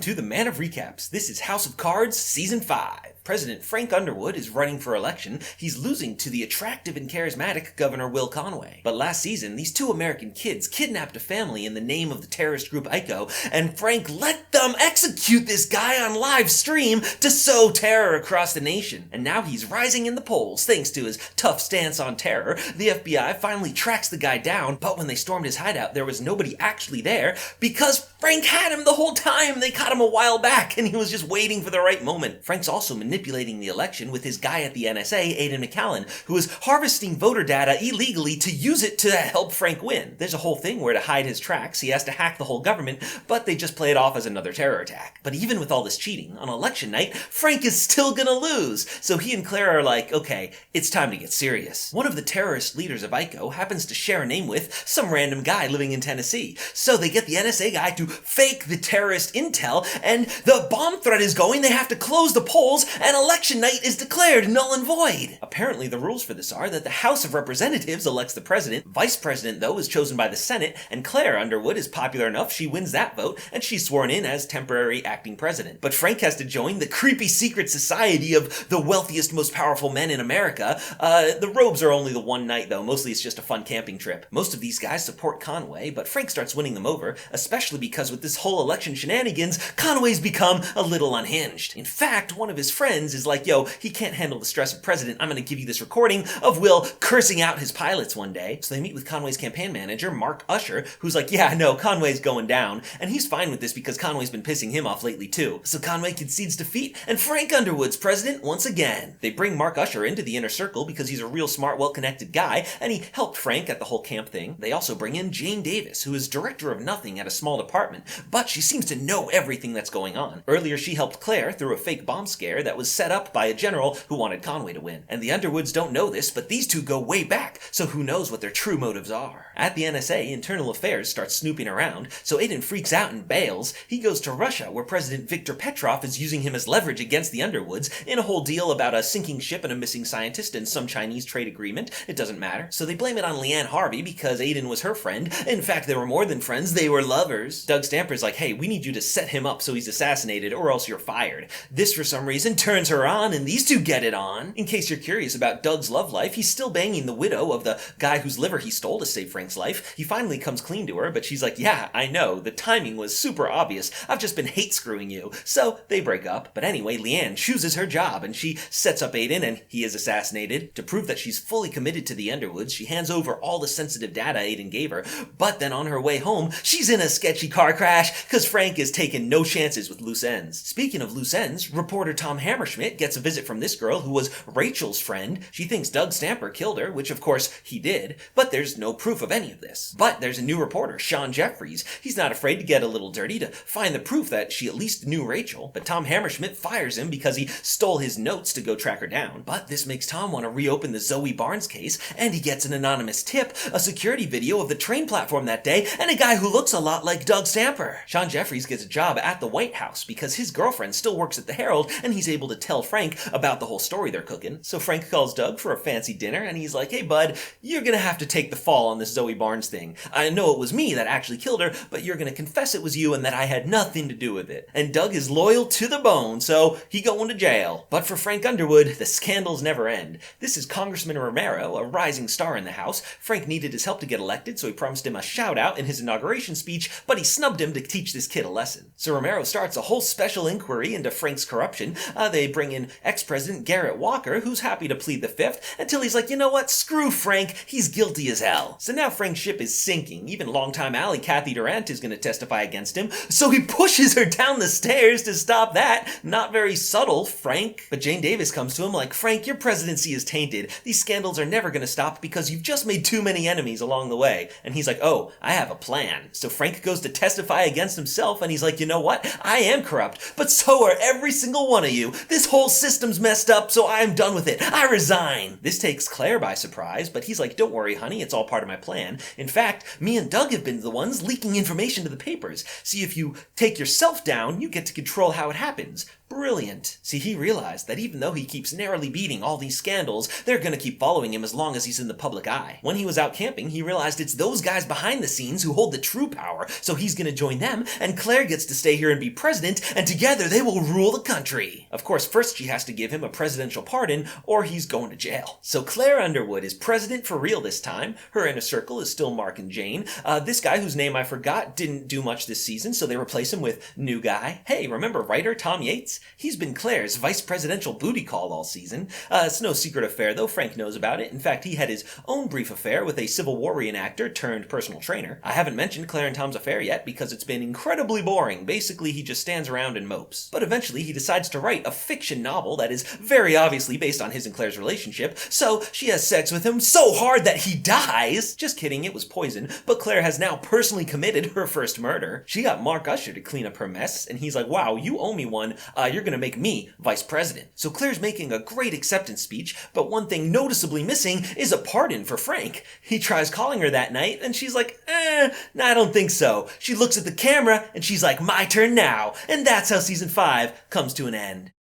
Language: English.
to the Man of Recaps. This is House of Cards Season 5. President Frank Underwood is running for election. He's losing to the attractive and charismatic Governor Will Conway. But last season, these two American kids kidnapped a family in the name of the terrorist group ICO, and Frank let them execute this guy on live stream to sow terror across the nation. And now he's rising in the polls thanks to his tough stance on terror. The FBI finally tracks the guy down, but when they stormed his hideout, there was nobody actually there because Frank had him the whole time. They caught him a while back, and he was just waiting for the right moment. Frank's also manipulating the election with his guy at the NSA, Aidan McCallan, who is harvesting voter data illegally to use it to help Frank win. There's a whole thing where to hide his tracks, he has to hack the whole government, but they just play it off as another terror attack. But even with all this cheating, on election night, Frank is still gonna lose. So he and Claire are like, okay, it's time to get serious. One of the terrorist leaders of ICO happens to share a name with some random guy living in Tennessee. So they get the NSA guy to fake the terrorist intel, and the bomb threat is going, they have to close the polls, and election night is declared null and void. Apparently the rules for this are that the House of Representatives elects the president, vice president though is chosen by the Senate, and Claire Underwood is popular enough she wins that vote, and she's sworn in as temporary acting president. But Frank has to join the creepy secret society of the wealthiest, most powerful men in America. The robes are only the one night though, mostly it's just a fun camping trip. Most of these guys support Conway, but Frank starts winning them over, especially because with this whole election shenanigans, Conway's become a little unhinged. In fact, one of his friends is like, yo, he can't handle the stress of president, I'm gonna give you this recording of Will cursing out his pilots one day. So they meet with Conway's campaign manager, Mark Usher, who's like, yeah, no, Conway's going down, and he's fine with this because Conway's been pissing him off lately too. So Conway concedes defeat, and Frank Underwood's president once again. They bring Mark Usher into the inner circle because he's a real smart, well-connected guy, and he helped Frank at the whole camp thing. They also bring in Jane Davis, who is director of nothing at a small department, but she seems to know everything that's going on. Earlier, she helped Claire through a fake bomb scare that was set up by a general who wanted Conway to win. And the Underwoods don't know this, but these two go way back, so who knows what their true motives are. At the NSA, Internal Affairs starts snooping around, so Aidan freaks out and bails. He goes to Russia, where President Viktor Petrov is using him as leverage against the Underwoods in a whole deal about a sinking ship and a missing scientist and some Chinese trade agreement. It doesn't matter. So they blame it on Leanne Harvey because Aidan was her friend. In fact, they were more than friends, they were lovers. Doug Stamper's like, hey, we need you to set him up so he's assassinated or else you're fired. This, for some reason, turns her on, and these two get it on. In case you're curious about Doug's love life, he's still banging the widow of the guy whose liver he stole to save Frank's life. He finally comes clean to her, but she's like, yeah, I know, the timing was super obvious. I've just been hate screwing you. So they break up. But anyway, Leanne chooses her job, and she sets up Aidan, and he is assassinated. To prove that she's fully committed to the Underwoods, she hands over all the sensitive data Aidan gave her, but then on her way home, she's in a sketchy car crash because Frank is taking no chances with loose ends. Speaking of loose ends, reporter Tom Hammerschmidt gets a visit from this girl who was Rachel's friend. She thinks Doug Stamper killed her, which of course he did, but there's no proof of any of this. But there's a new reporter, Sean Jeffries. He's not afraid to get a little dirty to find the proof that she at least knew Rachel, but Tom Hammerschmidt fires him because he stole his notes to go track her down. But this makes Tom want to reopen the Zoe Barnes case, and he gets an anonymous tip, a security video of the train platform that day, and a guy who looks a lot like Doug Stamper. Sean Jeffries gets a job at the White House because his girlfriend still works at the Herald, and he's able to tell Frank about the whole story they're cooking. So Frank calls Doug for a fancy dinner, and he's like, hey bud, you're gonna have to take the fall on this Zoe Barnes thing. I know it was me that actually killed her, but you're gonna confess it was you and that I had nothing to do with it. And Doug is loyal to the bone, so he going to jail. But for Frank Underwood, the scandals never end. This is Congressman Romero, a rising star in the House. Frank needed his help to get elected, so he promised him a shout-out in his inauguration speech, but he snubbed him to teach this kid a lesson. So Romero starts a whole special inquiry into Frank's corruption. They bring in ex-president Garrett Walker, who's happy to plead the fifth, until he's like, you know what, screw Frank, he's guilty as hell. So now Frank's ship is sinking. Even longtime ally Kathy Durant is going to testify against him, so he pushes her down the stairs to stop that. Not very subtle, Frank. But Jane Davis comes to him like, Frank, your presidency is tainted. These scandals are never going to stop because you've just made too many enemies along the way. And he's like, oh, I have a plan. So Frank goes to testify against himself, and he's like, you know what? I am corrupt, but so are every single one of you. This whole system's messed up, so I'm done with it. I resign. This takes Claire by surprise, but he's like, don't worry, honey, it's all part of my plan. In fact, me and Doug have been the ones leaking information to the papers. See, if you take yourself down, you get to control how it happens. Brilliant. See, he realized that even though he keeps narrowly beating all these scandals, they're gonna keep following him as long as he's in the public eye. When he was out camping, he realized it's those guys behind the scenes who hold the true power, so he's gonna join them, and Claire gets to stay here and be president, and together they will rule the country. Of course, first she has to give him a presidential pardon, or he's going to jail. So Claire Underwood is president for real this time. Her inner circle is still Mark and Jane. This guy whose name I forgot didn't do much this season, so they replace him with new guy. Hey, remember writer Tom Yates? He's been Claire's vice presidential booty call all season. It's no secret affair, though. Frank knows about it. In fact, he had his own brief affair with a Civil War reenactor turned personal trainer. I haven't mentioned Claire and Tom's affair yet because it's been incredibly boring. Basically, he just stands around and mopes. But eventually, he decides to write a fiction novel that is very obviously based on his and Claire's relationship, so she has sex with him so hard that he dies. Just kidding, it was poison, but Claire has now personally committed her first murder. She got Mark Usher to clean up her mess, and he's like, wow, you owe me one, you're gonna make me vice president. So Claire's making a great acceptance speech, but one thing noticeably missing is a pardon for Frank. He tries calling her that night, and she's like, nah, I don't think so. She looks at the camera, and she's like, my turn now. And that's how season 5 comes to an end.